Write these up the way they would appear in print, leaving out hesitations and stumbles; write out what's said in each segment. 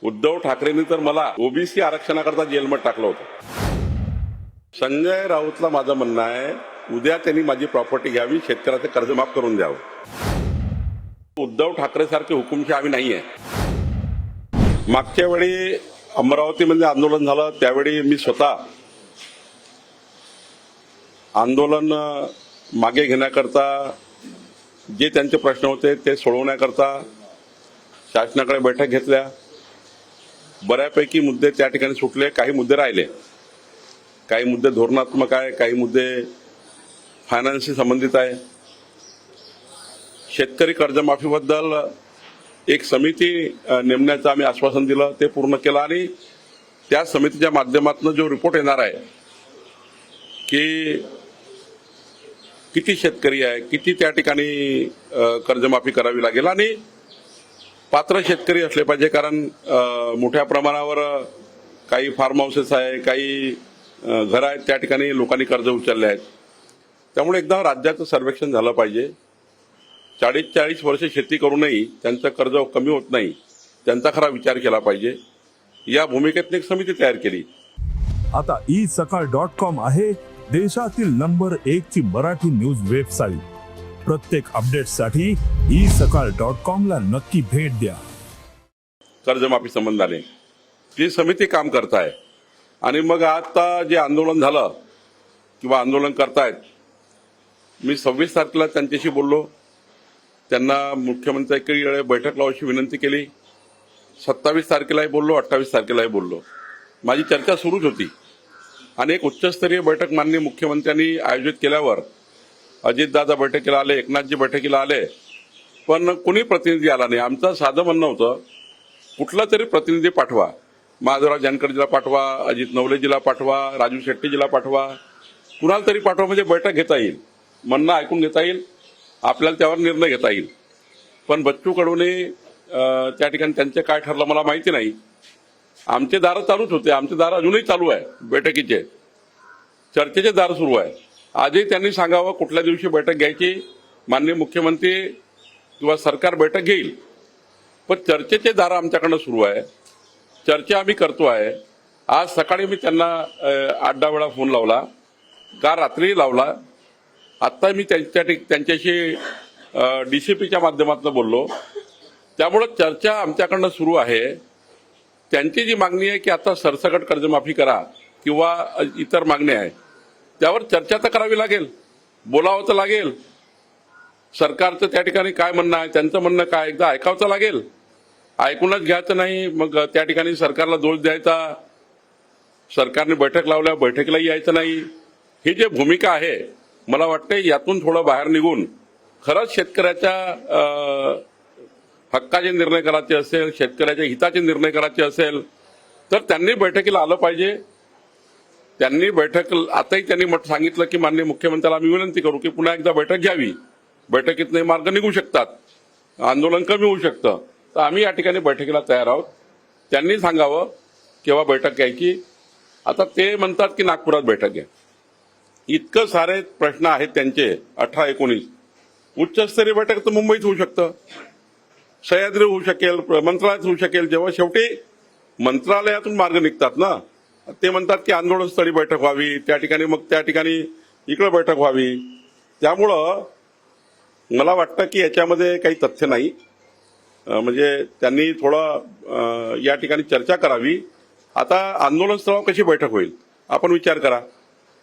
उद्धव ठाकरेंनी तर मला ओबीसी आरक्षणाकरता जेलमध्ये टाकलं होतं. संजय राऊतला माझं म्हणणं आहे, उद्या त्यांनी माझी प्रॉपर्टी घ्यावी, शेतकऱ्याचं कर्ज माफ करून द्यावं. उद्धव ठाकरे सारखे हुकुमशाह आम्ही नाहीये. मागच्या वेळी अमरावतीमध्ये आंदोलन झालं त्यावेळी मी स्वतः आंदोलन मागे घेण्याकरता जे त्यांचे प्रश्न होते ते सोडवण्याकरता शासनाकडे बैठक घेतल्या. बऱ्यापैकी मुद्दे त्या ठिकाणी सुटले, काही मुद्दे राहिले, काही मुद्दे धोरणात्मक आहे, काही मुद्दे फायनान्सशी संबंधित आहे. शेतकरी कर्जमाफीबद्दल एक समिती नेमण्याचं आम्ही आश्वासन दिलं, ते पूर्ण केलं आणि त्या समितीच्या माध्यमातून जो रिपोर्ट येणार आहे की किती शेतकरी आहे, किती त्या ठिकाणी कर्जमाफी करावी लागेल आणि पात्र शेतकरी असले पाहिजे, कारण मोठ्या प्रमाणावर काही फार्म हाऊसेस आहे, काही घर आहेत, त्या ठिकाणी लोकांनी कर्ज उचलले आहेत. त्यामुळे एकदा राज्याचं सर्वेक्षण झालं पाहिजे. 40 वर्ष शेती करूनही त्यांचं कर्ज कमी होत नाही, त्यांचा खरा विचार केला पाहिजे. या भूमिकेत एक समिती तयार केली. आता isakal.com आहे देशातील नंबर 1 ची मराठी न्यूज वेबसाईट. प्रत्येक अपडेटसाठी isakal.com ला नक्की भेट द्या. कर्जमाफी संबंधाने ती समिती काम करत आहे आणि मग आता जे आंदोलन झालं किंवा आंदोलन करतायत, मी 26 तारखेला त्यांच्याशी बोललो. त्यांना मुख्यमंत्र्यांकडे बैठक लावायची विनंती केली. 27 तारखेलाही बोललो, 28 तारखेलाही बोललो. माझी चर्चा सुरूच होती आणि एक उच्चस्तरीय बैठक माननीय मुख्यमंत्र्यांनी आयोजित केल्यावर अजितदादा बैठकीला आले, एकनाथजी बैठकीला आले, पण कुणी प्रतिनिधी आला नाही. आमचं साधं म्हणणं होतं, कुठला तरी प्रतिनिधी पाठवा. माधवराव जानकरजीला पाठवा, अजित नवलेजीला पाठवा, राजू शेट्टीजीला पाठवा, कुणाला तरी पाठवा, म्हणजे बैठक घेता येईल, म्हणणं ऐकून घेता येईल, आपल्याला त्यावर निर्णय घेता येईल. पण बच्चू कडूने त्या ठिकाणी त्यांचे काय ठरलं मला माहिती नाही. आमचे दार चालूच होते, आमचे दार अजूनही चालू आहे, बैठकीचे चर्चेचे दार सुरू आहे. आजही त्यांनी सांगावं कुठल्या दिवशी बैठक घ्यायची. माननीय मुख्यमंत्री किंवा सरकार बैठक घेईल, पण चर्चेचे दार आमच्याकडनं सुरू आहे. चर्चा आम्ही करतो आहे. आज सकाळी मी त्यांना 8-10 वेळा फोन लावला, का रात्री लावला. आता मी त्यांच्याशी डीसीपीच्या माध्यमातून बोललो. त्यामुळे चर्चा आमच्याकडनं सुरू आहे. त्यांची जी मागणी आहे की आता सरसकट कर्जमाफी करा किंवा इतर मागण्या आहे, त्यावर चर्चा तर करावी लागेल, बोलावं तर लागेल. सरकारचं त्या ठिकाणी काय म्हणणं आहे, त्यांचं म्हणणं काय, एकदा ऐकावं तर लागेल. ऐकूनच घ्यायचं नाही, मग त्या ठिकाणी सरकारला दोष द्यायचा, सरकारने बैठक लावल्या बैठकीला यायचं नाही, ही जी भूमिका आहे, मला वाटतं यातून थोडं बाहेर निघून खरंच शेतकऱ्याच्या हक्काचे निर्णय करायचे असेल, शेतकऱ्याच्या हिताचे निर्णय करायचे असेल तर त्यांनी बैठकीला आलं पाहिजे. त्यांनी आताही त्यांनी सांगितलं की माननीय मुख्यमंत्र्याला आम्ही विनंती करू की पुन्हा एकदा बैठक घ्यावी. बैठकीतले मार्ग निघू शकतात, आंदोलन कमी होऊ शकतं, तर आम्ही या ठिकाणी बैठकीला तयार आहोत. त्यांनी सांगावं केव्हा बैठक घ्यायची. आता ते म्हणतात की नागपुरात बैठक घ्या. इतकं सारे प्रश्न आहेत त्यांचे. 18-19 उच्चस्तरीय बैठक तर मुंबईत होऊ शकतं, सह्याद्री होऊ शकेल, मंत्रालयात होऊ शकेल. जेव्हा शेवटी मंत्रालयातून मार्ग निघतात ना, ते म्हणतात की आंदोलनस्थळी बैठक व्हावी, त्या ठिकाणी मग त्या ठिकाणी इकडे बैठक व्हावी. त्यामुळं मला वाटतं की याच्यामध्ये काही तथ्य नाही. म्हणजे त्यांनी थोडं या ठिकाणी चर्चा करावी. आता आंदोलनस्थळावर कशी बैठक होईल आपण विचार करा.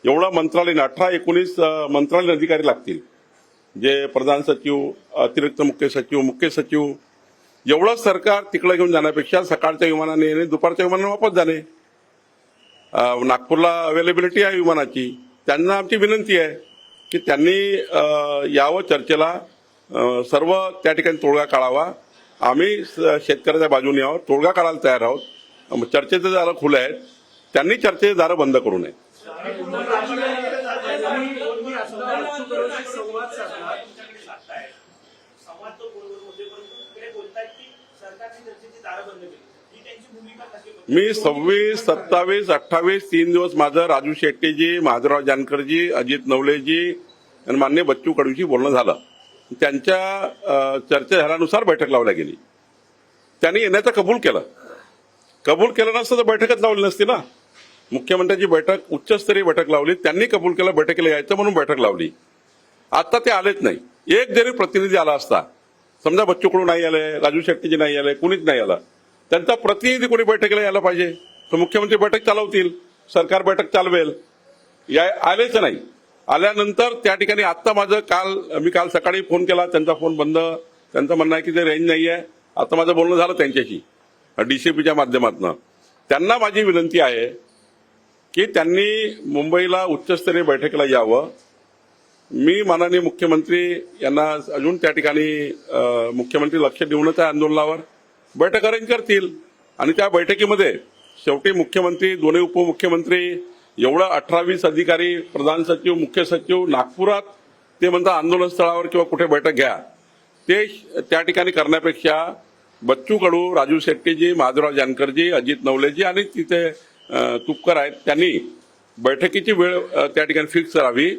एवढं मंत्रालय 18-19 मंत्रालयीन अधिकारी लागतील, जे प्रधान सचिव, अतिरिक्त मुख्य सचिव, एवढं सरकार तिकडे घेऊन जाण्यापेक्षा सकाळच्या विमानाने येणे, दुपारच्या विमानाने वापस जाणे. नागपूरला अवेलेबिलिटी आहे विमानाची. त्यांना आमची विनंती आहे की त्यांनी यावं चर्चेला, सर्व त्या ठिकाणी तोडगा काढावा. आम्ही शेतकऱ्याच्या बाजूने आहोत, तोडगा काढायला तयार आहोत. चर्चेचे दारं खुले आहेत, त्यांनी चर्चेचे दारं बंद करू नये. मी 26, 27, 28 3 दिवस माझं राजू शेट्टीजी, माधवराव जानकरजी, अजित नवलेजी आणि माननीय बच्चू कडूशी बोलणं झालं. त्यांच्या चर्चा झाल्यानुसार बैठक लावल्या गेली. त्यांनी येण्याचं कबूल केलं. कबूल केलं नसतं तर बैठकच लावली नसती ना. मुख्यमंत्र्यांची बैठक उच्चस्तरीय बैठक लावली, त्यांनी कबूल केलं बैठकीला यायचं म्हणून बैठक लावली. आता ते आलेच नाही. एक जरी प्रतिनिधी आला असता, समजा बच्चू कडू नाही आले, राजू शेट्टीजी नाही आले, कुणीच नाही आलं, त्यांचा प्रतिनिधी कोणी बैठकीला यायला पाहिजे. तर मुख्यमंत्री बैठक चालवतील, सरकार बैठक चालवेल. आलेच नाही. आल्यानंतर त्या ठिकाणी आत्ता मी काल सकाळी फोन केला, त्यांचा फोन बंद. त्यांचं म्हणणं आहे की ते रेंज नाही आहे. आता माझं बोलणं झालं त्यांच्याशी डीसीपीच्या माध्यमातून. त्यांना माझी विनंती आहे की त्यांनी मुंबईला उच्चस्तरीय बैठकीला यावं. मी माननीय मुख्यमंत्री यांना अजून त्या ठिकाणी मुख्यमंत्री लक्ष देऊनच त्या आंदोलनावर बैठक अरेंज करतील. आणि त्या बैठकीमध्ये शेवटी मुख्यमंत्री, दोन्ही उपमुख्यमंत्री, एवढं 18-20 अधिकारी, प्रधान सचिव, मुख्य सचिव नागपुरात, ते म्हणतात आंदोलन स्थळावर किंवा कुठे बैठक घ्या, ते त्या ठिकाणी करण्यापेक्षा बच्चू कडू, राजू शेट्टीजी, माधवराव जानकरजी, अजित नवलेजी आणि तिथे तुपकर आहेत, त्यांनी बैठकीची वेळ त्या ठिकाणी फिक्स करावी.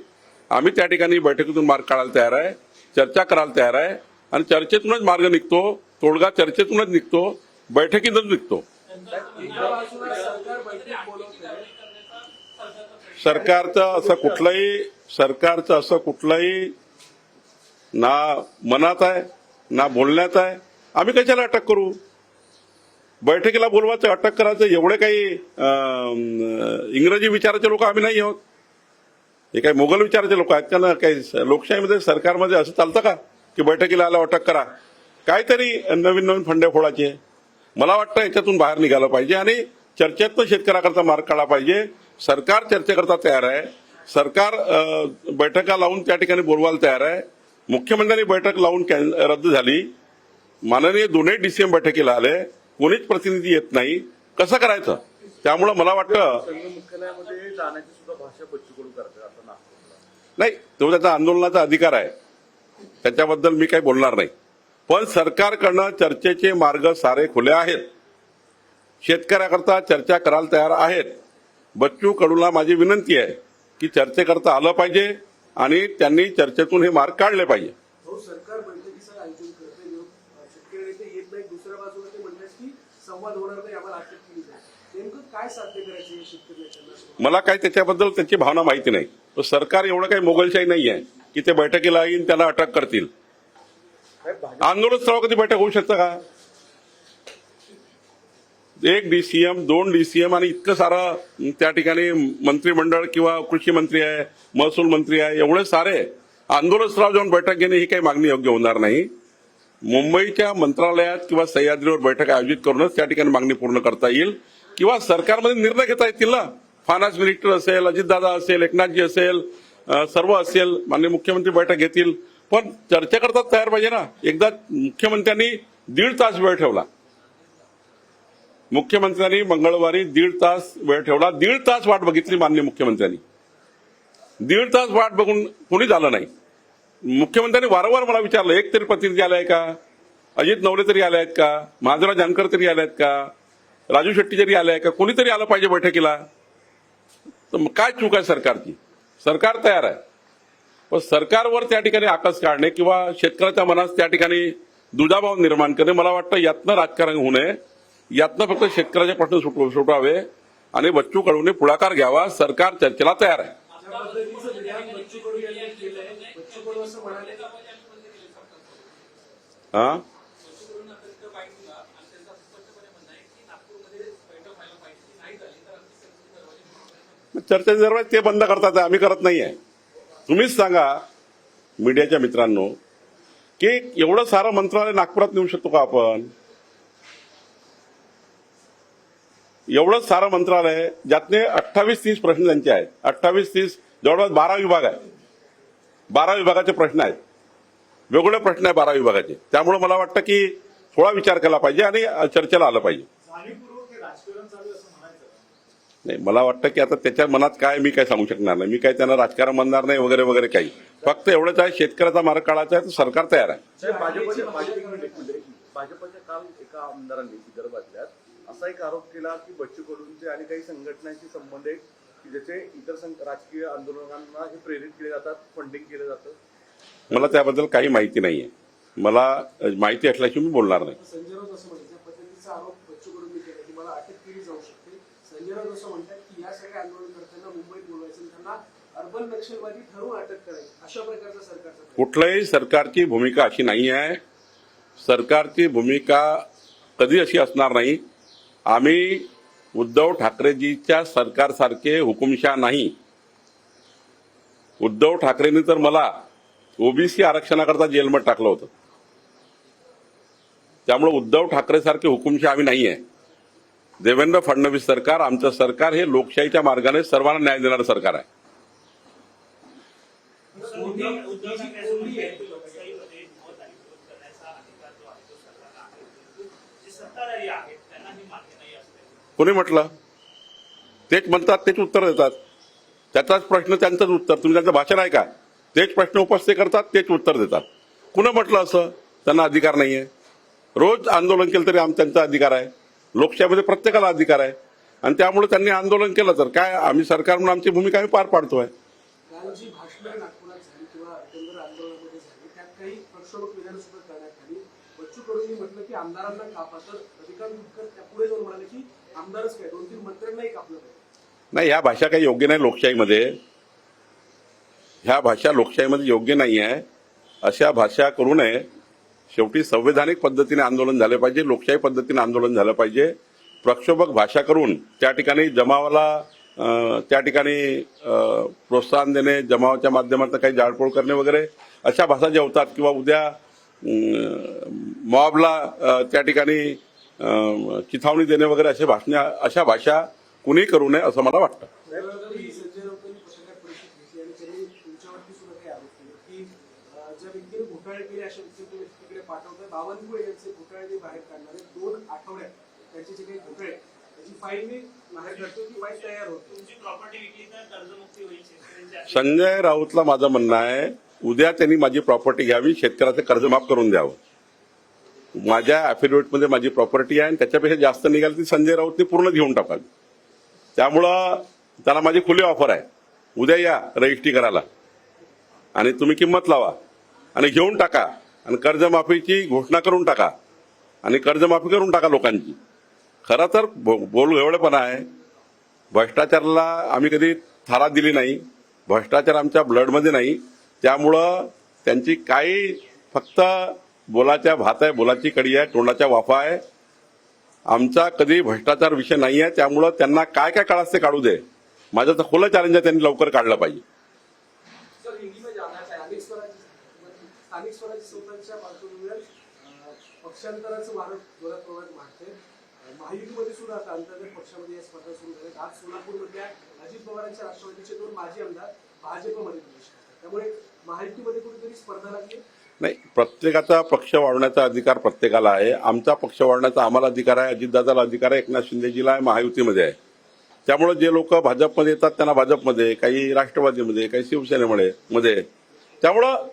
आम्ही त्या ठिकाणी बैठकीतून मार्ग काढायला तयार आहे, चर्चा करायला तयार आहे. आणि चर्चेतूनच मार्ग निघतो, तोडगा चर्चेतूनच निघतो, बैठकीतूनच निघतो. सरकारचं असं कुठलंही ना मनात आहे ना बोलण्यात आहे. आम्ही कशाला अटक करू? बैठकीला बोलवायचं, अटक करायचं, एवढे काही इंग्रजी विचाराचे लोक आम्ही नाही आहोत. हे काही मोगल विचाराचे लोक आहेत का ना? काही लोकशाहीमध्ये, सरकारमध्ये असं चालतं का की बैठकीला आला अटक करा? काहीतरी नवीन फंडे फोडायचे. मला वाटतं याच्यातून बाहेर निघालं पाहिजे आणि चर्चेतनं शेतकऱ्याकरता मार्ग काढला पाहिजे. सरकार चर्चेकरता तयार आहे. सरकार बैठका लावून त्या ठिकाणी बोलवायला तयार आहे. मुख्यमंत्र्यांनी बैठक लावून रद्द झाली. माननीय दोन्ही डीसीएम बैठकीला आले, कोणीच प्रतिनिधी येत नाही. कसं करायचं? त्यामुळे मला वाटतं मुख्यालयामध्ये जाण्याची सुद्धा भाषा बच्चू कडू करतात आता नागपूरला. नाही, तो त्याचा आंदोलनाचा अधिकार आहे, त्याच्याबद्दल मी काही बोलणार नाही. पण सरकारकडनं चर्चेचे मार्ग सारे खुले आहेत. शेतकऱ्याकरता चर्चा करायला तयार आहेत. बच्चू कडूला माझी विनंती आहे की चर्चेकरता आलं पाहिजे आणि त्यांनी चर्चेतून हे मार्ग काढले पाहिजे. सरकार बैठकीचं आयोजन करते, शेतकरी नेते येत नाही, दुसऱ्या बाजूला ते म्हणतात की संवाद होणार नाही, आम्हाला अटक केली जाईल. नेमकं काय साध्य करायचे शेतकरी नेत्यांना? मला काय त्याच्याबद्दल त्याची भावना माहिती नाही. तो सरकार एवढं काही मोगलशाही नाही आहे की ते बैठकीला येईन त्याला अटक करतील. आंदोलन स्थळावर कधी बैठक होऊ शकतं का? एक डीसीएम, 2 डीसीएम आणि इतकं सारं त्या ठिकाणी मंत्रिमंडळ किंवा कृषी मंत्री आहे, महसूल मंत्री आहे, एवढे सारे आंदोलन स्थळावर जाऊन बैठक घेणे ही काही मागणी योग्य होणार नाही. मुंबईच्या मंत्रालयात किंवा सह्याद्रीवर बैठक आयोजित करूनच त्या ठिकाणी मागणी पूर्ण करता येईल किंवा सरकारमध्ये निर्णय घेता येतील ना. फायनान्स मिनिस्टर असेल, अजितदादा असेल, एकनाथजी असेल, सर्व असेल, माननीय मुख्यमंत्री बैठक घेतील. पण चर्चा करतात तयार पाहिजे ना. एकदा मुख्यमंत्र्यांनी 1.5 तास वेळ ठेवला. मुख्यमंत्र्यांनी मंगळवारी 1.5 तास वेळ ठेवला. 1.5 तास वाट बघितली माननीय मुख्यमंत्र्यांनी. 1.5 तास वाट बघून कोणी झालं नाही. मुख्यमंत्र्यांनी वारंवार मला विचारलं, एक तरी प्रतिनिधी आलाय का? अजित नवले तरी आले आहेत का? माधवराव जानकर तरी आले आहेत का? राजू शेट्टी तरी आले आहे का? कोणीतरी आलं पाहिजे बैठकीला. तर मग काय चूक आहे सरकारची? सरकार तयार आहे, पण सरकारवर त्या ठिकाणी आकस काढणे किंवा शेतकऱ्याच्या मनात त्या ठिकाणी दुजाभाव निर्माण करणे, मला वाटतं यातनं राजकारण होऊ नये. यातनं फक्त शेतकऱ्याचे प्रश्न सुटावे आणि बच्चू कडूने पुढाकार घ्यावा. सरकार चर्चेला तयार आहे. हा, चर्चेचे दरम्यान ते बंद करतात, आम्ही करत नाहीये. तुम्हीच सांगा मीडियाच्या मित्रांनो की एवढं सारं मंत्रालय नागपुरात नेऊ शकतो का आपण? एवढं सारं मंत्रालय ज्यातले 28-30 प्रश्न त्यांचे आहेत. 28-30 जवळपास 12 विभाग आहेत. 12 विभागाचे प्रश्न आहेत, वेगवेगळे प्रश्न आहेत 12 विभागाचे. त्यामुळे मला वाटतं की थोडा विचार केला पाहिजे आणि चर्चेला आलं पाहिजे. नाही, मला वाटतं की आता त्याच्या मनात काय मी काय सांगू शकणार नाही. मी काय त्यांना राजकारण म्हणणार नाही वगैरे वगैरे काही. फक्त एवढंच आहे, शेतकऱ्याचा मार्ग काढायचा आहे तर सरकार तयार आहे. भाजपच्या काल एका आमदारांनी विदर्भातल्या असा एक आरोप केला की बच्चू कडूंचे आणि काही संघटनांशी संबंध आहेत की ज्याचे इतर राजकीय आंदोलनांना हे प्रेरित केले जातात, फंडिंग केलं जातं. मला त्याबद्दल काही माहिती नाहीये. मला माहिती असल्याशिवाय मी बोलणार नाही. संजय राऊत असं म्हणतात, ज्या पद्धतीचा आरोप बच्चू कडूंनी केला की मला अटक केली जाऊ शकते. संजय राऊत असं म्हणतात की या सगळ्या आंदोलनकर्त्यांना मुंबईत बोलवायचं आणि त्यांना अर्बन नक्षलवादी ठरवून अटक करायची, अशा प्रकारचा सरकारचा प्रयत्न. कुठल्याही सरकारची भूमिका अशी नाही आहे. सरकारची भूमिका कधी अशी असणार नाही. आम्ही उद्धव ठाकरेजीच्या सरकारसारखे हुकुमशाह नाही. उद्धव ठाकरेंनी तर मला ओबीसी आरक्षणाकरता जेलमध्ये टाकलं होतं. त्यामुळे उद्धव ठाकरेसारखे हुकुमशाह आम्ही नाही आहे. देवेंद्र फडणवीस सरकार, आमचं सरकार हे लोकशाहीच्या मार्गाने सर्वांना न्याय देणारं सरकार आहे. उद्धव ठाकरे लोकशाहीमध्ये मत आणि विरोध करण्याचा अधिकार जो आहे तो सरकारला आहे. जे सत्ताधारी आहेत त्यांना ही मान्य नाही असते. कोणी म्हटलं? तेच म्हणतात, तेच उत्तर देतात. त्याचाच प्रश्न त्यांचंच उत्तर. तुम्ही त्यांचं भाषण आहे का? तेच प्रश्न उपस्थित करतात, तेच उत्तर देतात. कुणा म्हटलं असं? त्यांना अधिकार नाहीये. रोज आंदोलन केलं तरी त्यांचा अधिकार आहे. लोकशाहीमध्ये प्रत्येकाला अधिकार आहे. आणि त्यामुळे त्यांनी आंदोलन केलं तर काय, आम्ही सरकार म्हणून आमची भूमिका आम्ही पार पाडतोय. काल जी भाषणं नागपुरात झाली किंवा एकंदर आंदोलनामध्ये झाली त्यात काही प्रक्षोभक विधान सुद्धा करण्यात आली. बच्चू कडूंनी म्हटलं की आमदारांना कापा, तर रविकांत तुपकर त्या पुढे जाऊन म्हणाले की आमदारच काय 2-3 मंत्र्यांनाही कापलं पाहिजे. नाही, ह्या भाषा काही योग्य नाही लोकशाहीमध्ये. ह्या भाषा लोकशाहीमध्ये योग्य नाही आहे. अशा भाषा करू नये. शेवटी संवैधानिक पद्धतीने आंदोलन झालं पाहिजे, लोकशाही पद्धतीने आंदोलन झालं पाहिजे. प्रक्षोभक भाषा करून त्या ठिकाणी जमावाला त्या ठिकाणी प्रोत्साहन देणे, जमावाच्या माध्यमातून काही जाळपोळ करणे वगैरे अशा भाषा ज्या होतात, किंवा उद्या मॉबला त्या ठिकाणी चिथावणी देणे वगैरे अशा भाषा कुणी करू नये असं मला वाटतं. संजय राऊतांनी पत्रकार परिषद घेतली आणि त्यांनी तुमच्यावरती सुद्धा काही आरोप केले की ज्या व्यक्तीने घोटाळे केले अशा व्यक्तीने तुम्ही तिकडे पाठवताय. बावनकुळे यांचे घोटाळे बाहेर काढणारे 2 आठवड्यात त्यांचे जे काही घोटाळे त्याची फाईल मी बाहेर काढतो, ती फाईल तयार होते. तुमची प्रॉपर्टी विकली तर कर्जमुक्ती होईल शेतकऱ्यांची. संजय राऊतला माझं म्हणणं आहे, उद्या त्यांनी माझी प्रॉपर्टी घ्यावी, शेतकऱ्याचं कर्ज माफ करून द्यावं. माझ्या अॅफिडेव्हिटमध्ये माझी प्रॉपर्टी आहे आणि त्याच्यापेक्षा जास्त निघाली ती संजय राऊतने पूर्ण घेऊन टाकावी. त्यामुळं त्याला माझी खुली ऑफर आहे, उद्या या रजिस्ट्री करायला आणि तुम्ही किंमत लावा आणि घेऊन टाका आणि कर्जमाफीची घोषणा करून टाका आणि कर्जमाफी करून टाका लोकांची. खरं तर बोलगवळेपणा आहे. भ्रष्टाचाराला आम्ही कधी थारा दिली नाही. भ्रष्टाचार आमच्या ब्लडमध्ये नाही. त्यामुळं त्यांची काही फक्त बोलाच्या भात आहे, बोलाची कडी आहे, तोंडाच्या वाफा आहे. आमचा कधी भ्रष्टाचार विषय नाही आहे. त्यामुळं त्यांना काय काय काढायचं ते काढू दे. माझं तर खुलं चॅलेंज आहे, त्यांनी लवकर काढलं पाहिजे. सर, हिंदी में जाना है. स्थानिक स्वराज्य संस्थांच्या पार्श्वभूमीवर पक्षांतराचं वारं जोरात प्रमाणात वाढतंय. महायुतीमध्ये सुद्धा आता अंतर्गत पक्षामध्ये या स्पर्धा सुरू झाल्या. आज सोलापूरमधल्या अजित पवारांच्या राष्ट्रवादीचे 2 माजी आमदार भाजपमध्ये प्रवेश करतात. त्यामुळे महायुतीमध्ये कुठेतरी स्पर्धा लागली. नाही, प्रत्येकाचा पक्ष वाढवण्याचा अधिकार प्रत्येकाला आहे. आमचा पक्ष वाढवण्याचा आम्हाला अधिकार आहे, अजितदादाला अधिकार आहे, एकनाथ शिंदेजीला आहे, महायुतीमध्ये आहे. त्यामुळे जे लोक भाजपमध्ये येतात त्यांना भाजपमध्ये, काही राष्ट्रवादीमध्ये, काही शिवसेनेमध्ये. त्यामुळं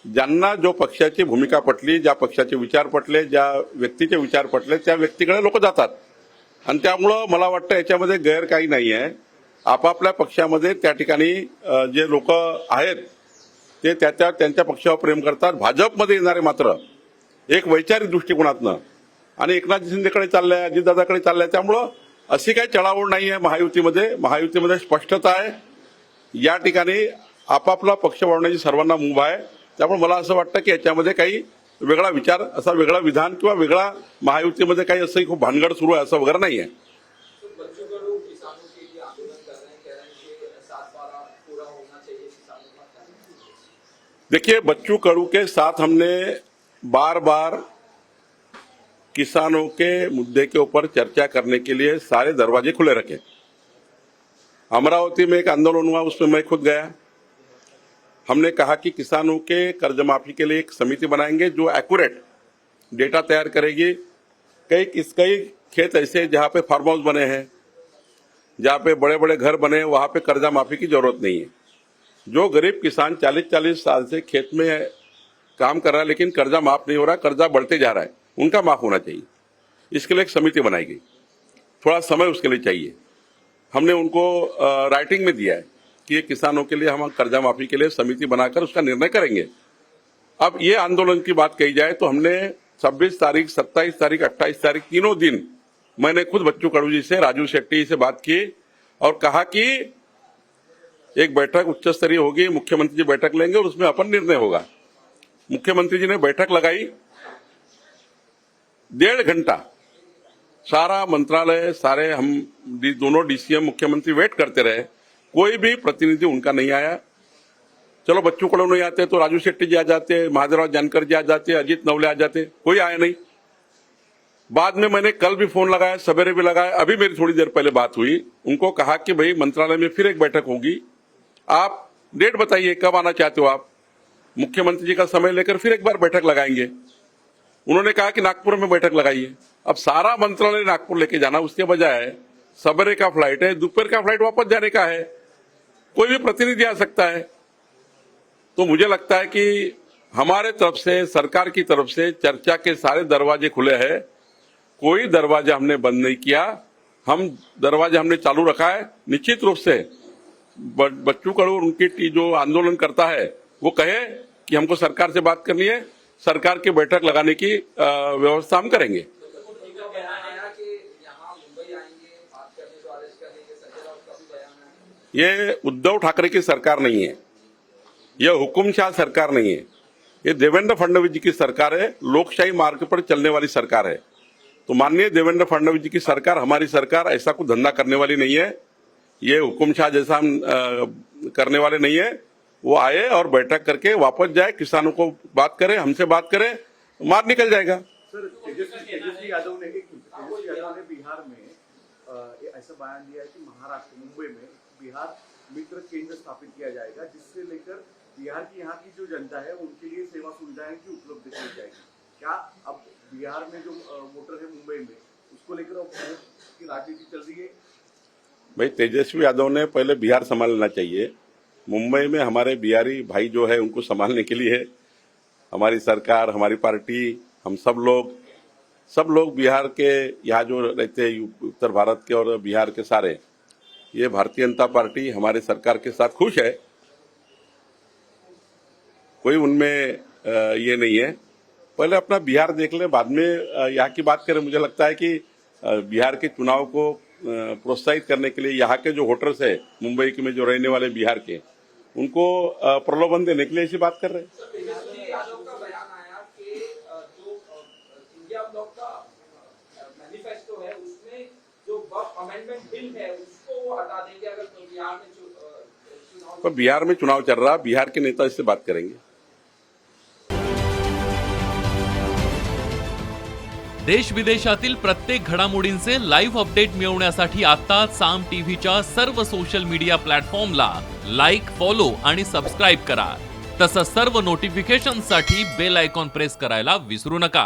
ज्यांना जो पक्षाची भूमिका पटली, ज्या पक्षाचे विचार पटले, ज्या व्यक्तीचे विचार पटले, त्या व्यक्तीकडे लोक जातात. आणि त्यामुळं मला वाटतं याच्यामध्ये गैर काही नाही आहे. आपापल्या पक्षामध्ये त्या ठिकाणी जे लोक आहेत ते त्यांच्या पक्षावर प्रेम करतात. भाजपमध्ये येणारे मात्र एक वैचारिक दृष्टिकोनातनं आणि एकनाथ शिंदेकडे चाललंय, अजितदादाकडे चाललंय. त्यामुळं अशी काही चढाओढ नाही आहे महायुतीमध्ये. महायुतीमध्ये स्पष्टता आहे. या ठिकाणी आपापला पक्ष वाढवण्याची सर्वांना मुभ आहे. त्यामुळे मला असं वाटतं की याच्यामध्ये काही वेगळा विचार, असा वेगळा विधान किंवा वेगळा महायुतीमध्ये काही असं खूप भानगड सुरू आहे असं वगैरे नाही आहे. देखिए, बच्चू कडू के साथ हमने बार बार किसानों के मुद्दे के ऊपर चर्चा करने के लिए सारे दरवाजे खुले रखे. अमरावती में एक आंदोलन हुआ, उसमें मैं खुद गया. हमने कहा कि किसानों के कर्ज माफी के लिए एक समिति बनाएंगे जो एक्यूरेट डेटा तैयार करेगी. कई खेत ऐसे जहां पे फार्म हाउस बने हैं, जहां पे बड़े बड़े घर बने, वहां पे कर्जा माफी की जरूरत नहीं है. जो गरीब किसान 40-40 साल से खेत में काम कर रहा है लेकिन कर्जा माफ नहीं हो रहा, कर्जा बढ़ते जा रहा है, उनका माफ होना चाहिए. इसके लिए एक समिति बनाई गई. थोड़ा समय उसके लिए चाहिए. हमने उनको राइटिंग में दिया है कि ये किसानों के लिए हम कर्जा माफी के लिए समिति बनाकर उसका निर्णय करेंगे. अब ये आंदोलन की बात कही जाए तो हमने 26 तारीख, 27 तारीख, 28 तारीख तीनों दिन मैंने खुद बच्चू कडू जी से, राजू शेट्टी से बात की और कहा कि एक बैठक उच्च स्तरीय होगी, मुख्यमंत्री जी बैठक लेंगे और उसमें अपन निर्णय होगा। मुख्यमंत्री जी ने बैठक लगाई, 1.5 घंटा सारा मंत्रालय, सारे हम दोनों डीसीएम, मुख्यमंत्री वेट करते रहे, कोई भी प्रतिनिधि उनका नहीं आया। चलो बच्चू कडू नहीं आते तो राजू शेट्टी जी आ जाते, महादेवराव जानकर जी आ जाते, अजीत नवले आ जाते, कोई आया नहीं। बाद में मैंने कल भी फोन लगाया, सवेरे भी लगाया, अभी मेरी थोड़ी देर पहले बात हुई, उनको कहा कि भाई मंत्रालय में फिर एक बैठक होगी, आप डेट बताइए कब आना चाहते हो आप, मुख्यमंत्री जी का समय लेकर फिर एक बार बैठक लगाएंगे। उन्होंने कहा कि नागपुर में बैठक लगाइए। अब सारा मंत्रालय नागपुर लेके जाना, उसके बजाय सवेरे का फ्लाइट है, दोपहर का फ्लाइट वापस जाने का है, कोई भी प्रतिनिधि आ सकता है। तो मुझे लगता है कि हमारे तरफ से, सरकार की तरफ से चर्चा के सारे दरवाजे खुले हैं, कोई दरवाजा हमने बंद नहीं किया, हम दरवाजा हमने चालू रखा है। निश्चित रूप से बच्चू कडू उनकी जो आंदोलन करता है वो कहे कि हमको सरकार से बात करनी है, सरकार की बैठक लगाने की व्यवस्था हम करेंगे। ये उद्धव ठाकरे की सरकार नहीं है, यह हुकुमशाह सरकार नहीं है, ये देवेंद्र फडणवीस जी की सरकार है, लोकशाही मार्ग पर चलने वाली सरकार है। तो माननीय देवेंद्र फडणवीस जी की सरकार, हमारी सरकार ऐसा कुछ धंधा करने वाली नहीं है, ये हुकुमशाह जैसा हम करने वाले नहीं है। वो आए और बैठक करके वापस जाए, किसानों को बात करे, हमसे बात करे, मार निकल जाएगा। सर तेजस्वी यादव ने बिहार में ऐसा बयान दिया है कि महाराष्ट्र, मुंबई में बिहार मित्र केंद्र स्थापित किया जाएगा, जिससे लेकर बिहार की यहाँ की जो जनता है उनके लिए सेवा सुविधाएं की उपलब्ध की जाएगी। क्या अब बिहार में जो वोटर है मुंबई में, उसको लेकर की राजनीति चल रही है? भाई तेजस्वी यादव ने पहले बिहार संभालना चाहिए। मुंबई में हमारे बिहारी भाई जो है उनको संभालने के लिए हमारी सरकार, हमारी पार्टी, हम सब लोग बिहार के यहाँ जो रहते हैं, उत्तर भारत के और बिहार के सारे, ये भारतीय जनता पार्टी हमारे सरकार के साथ खुश है। कोई उनमें ये नहीं है। पहले अपना बिहार देख ले, बाद में यहाँ की बात करें। मुझे लगता है कि बिहार के चुनाव को प्रोत्साहित करने के लिए यहाँ के जो वोटर्स है मुंबई के में जो रहने वाले बिहार के, उनको प्रलोभन देने के लिए ऐसी बात कर रहे हैं। तेजस्वी यादव का बयान आया कि जो इंडिया ब्लॉक का मैनिफेस्टो है उसमें जो वक्फ अमेंडमेंट बिल है उसको वो हटा देंगे अगर बिहार में चुनाव। पर बिहार में चुनाव चल रहा, बिहार के नेता इससे बात करेंगे। देश विदेशातील प्रत्येक घडामोडींचे लाईव्ह अपडेट मिळवण्यासाठी आता साम टीव्हीच्या सर्व सोशल मीडिया प्लॅटफॉर्मला लाईक, फॉलो आणि सबस्क्राईब करा। तसंच सर्व नोटिफिकेशनसाठी बेल आयकॉन प्रेस करायला विसरू नका।